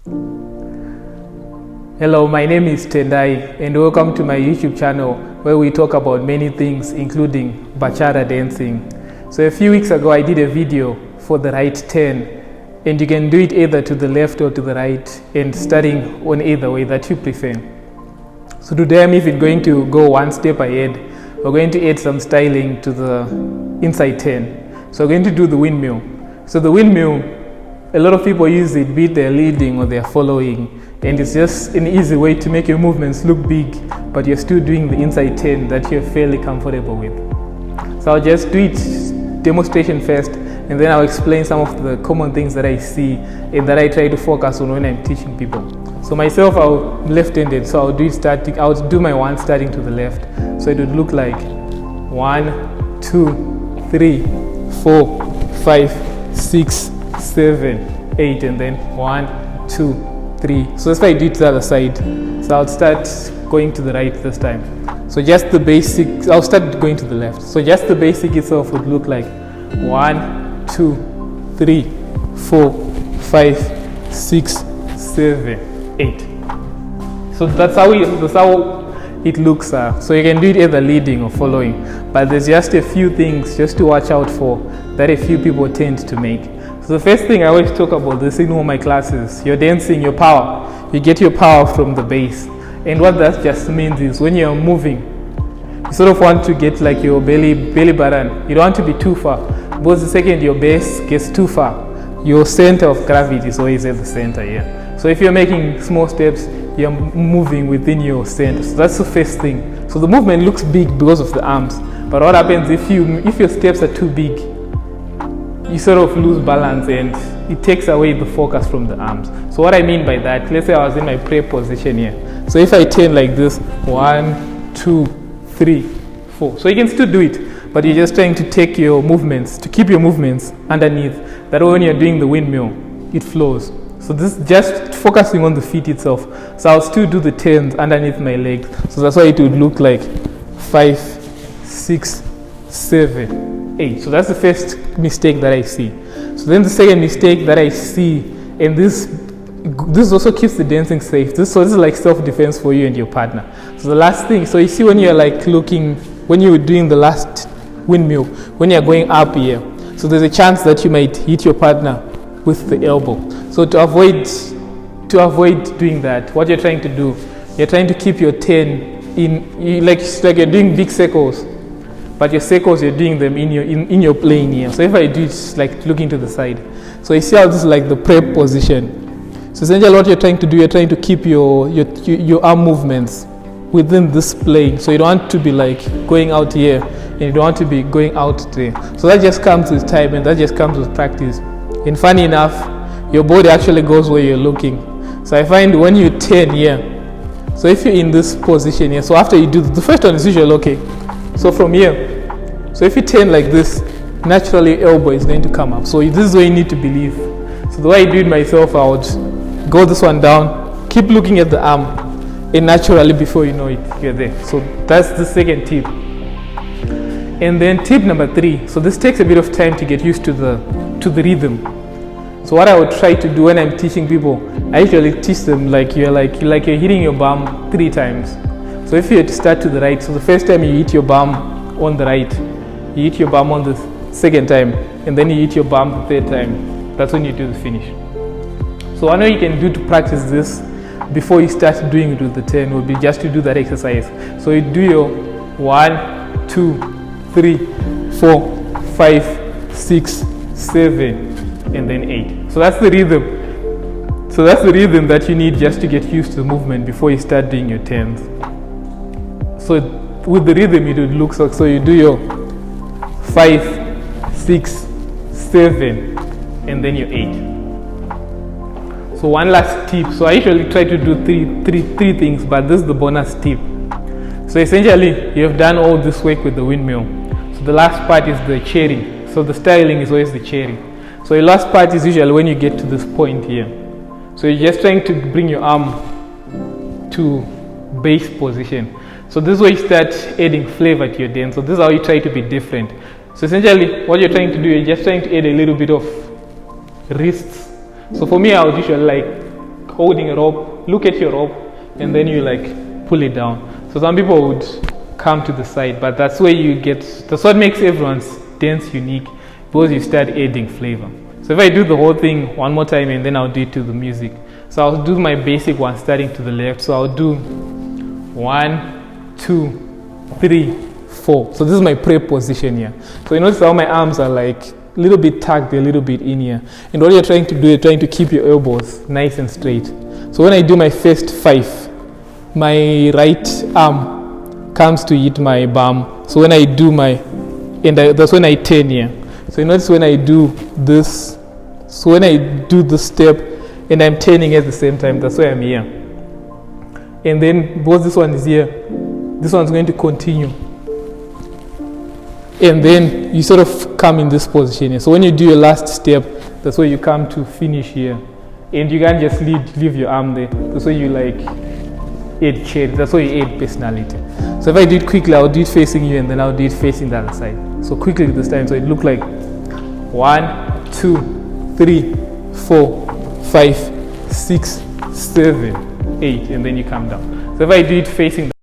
Hello, my name is Tendai and welcome to my YouTube channel where we talk about many things including Bachata dancing. So a few weeks ago I did a video for the right turn, and you can do it either to the left or to the right and starting on either way that you prefer. So today I'm even going to go one step ahead. We're going to add some styling to the inside turn. So we're going to do the windmill. So the windmill, a lot of people use it, be it they're leading or they're following, and it's just an easy way to make your movements look big, but you're still doing the inside turn that you're fairly comfortable with. So I'll just do it demonstration first, and then I'll explain some of the common things that I see and that I try to focus on when I'm teaching people. So myself, I'm left-handed, so I'll do my one starting to the left. So it would look like 1, 2, 3, 4, 5, 6, 7, 8, and then 1, 2, 3. So that's why I do it to the other side. So I'll start going to the right this time. So just the basic, I'll start going to the left. So just the basic itself would look like 1, 2, 3, 4, 5, 6, 7, 8. So that's how it looks. So you can do it either leading or following, but there's just a few things just to watch out for that a few people tend to make. So the first thing I always talk about this in all my classes, you're dancing, your power. You get your power from the base. And what that just means is when you're moving, you sort of want to get like your belly button. You don't want to be too far, because the second your base gets too far, your center of gravity is always at the center here. So if you're making small steps, you're moving within your center. So that's the first thing. So the movement looks big because of the arms. But what happens if your steps are too big? You sort of lose balance and it takes away the focus from the arms. So what I mean by that, let's say I was in my prep position here. So if I turn like this, 1, 2, 3, 4. So you can still do it, but you're just trying to take your movements, to keep your movements underneath. That way when you're doing the windmill, it flows. So this is just focusing on the feet itself. So I'll still do the turns underneath my legs. So that's why it would look like 5, 6, 7, 8. So that's the first mistake that I see. So then the second mistake that I see, and this also keeps the dancing safe. This is like self-defense for you and your partner. So the last thing, so you see when you're like when you're doing the last windmill, when you're going up here, so there's a chance that you might hit your partner with the elbow. So to avoid doing that, what you're trying to do, you're trying to keep your turn like you're doing big circles, but your circles you're doing them in your plane here. So if I do it like looking to the side, so you see how this is like the prep position. So essentially what you're trying to do, you're trying to keep your arm movements within this plane. So you don't want to be like going out here and you don't want to be going out there. So that just comes with time and that just comes with practice. And funny enough, your body actually goes where you're looking. So I find when you turn here, so if you're in this position here, so after you do the first one is usually okay. So from here, so if you turn like this, naturally elbow is going to come up. So this is what you need to believe. So the way I do it myself, I would go this one down, keep looking at the arm, and naturally before you know it, you're there. So that's the second tip. And then tip number 3. So this takes a bit of time to get used to the rhythm. So what I would try to do when I'm teaching people, I usually teach them like you're hitting your bum 3 times. So if you had to start to the right, so the first time you hit your bum on the right, you hit your bum on the second time, and then you hit your bum the third time. That's when you do the finish. So one way you can do to practice this before you start doing it with the turn would be just to do that exercise. So you do your 1, 2, 3, 4, 5, 6, 7, and then 8. So that's the rhythm. So that's the rhythm that you need just to get used to the movement before you start doing your turns. So with the rhythm it would look so you do your 5, 6, 7, and then your 8. So one last tip. So I usually try to do three things, but this is the bonus tip. So essentially you have done all this work with the windmill. So the last part is the cherry. So the styling is always the cherry. So the last part is usually when you get to this point here. So you're just trying to bring your arm to base position. So this is where you start adding flavor to your dance. So this is how you try to be different. So essentially what you're trying to do, you're just trying to add a little bit of wrists. So for me, I would usually like holding a rope, look at your rope, and then you like pull it down. So some people would come to the side, but that's where you get, that's what makes everyone's dance unique, because you start adding flavor. So if I do the whole thing one more time and then I'll do it to the music. So I'll do my basic one starting to the left. So I'll do 1, 2, 3, 4. So this is my prep position here. So you notice how my arms are like a little bit tucked, a little bit in here. And what you're trying to do, you're trying to keep your elbows nice and straight. So when I do my first 5, my right arm comes to hit my bum. So when I do that's when I turn here. So you notice when I do this, so when I do this step and I'm turning at the same time, that's why I'm here. And then because this one is here, this one's going to continue. And then you sort of come in this position here. So when you do your last step, that's where you come to finish here. And you can't just leave your arm there. That's where you like add change. That's where you add personality. So if I do it quickly, I'll do it facing you and then I'll do it facing the other side. So quickly this time, so it look like 1, 2, 3, 4, 5, 6, 7, 8, and then you come down. So if I do it facing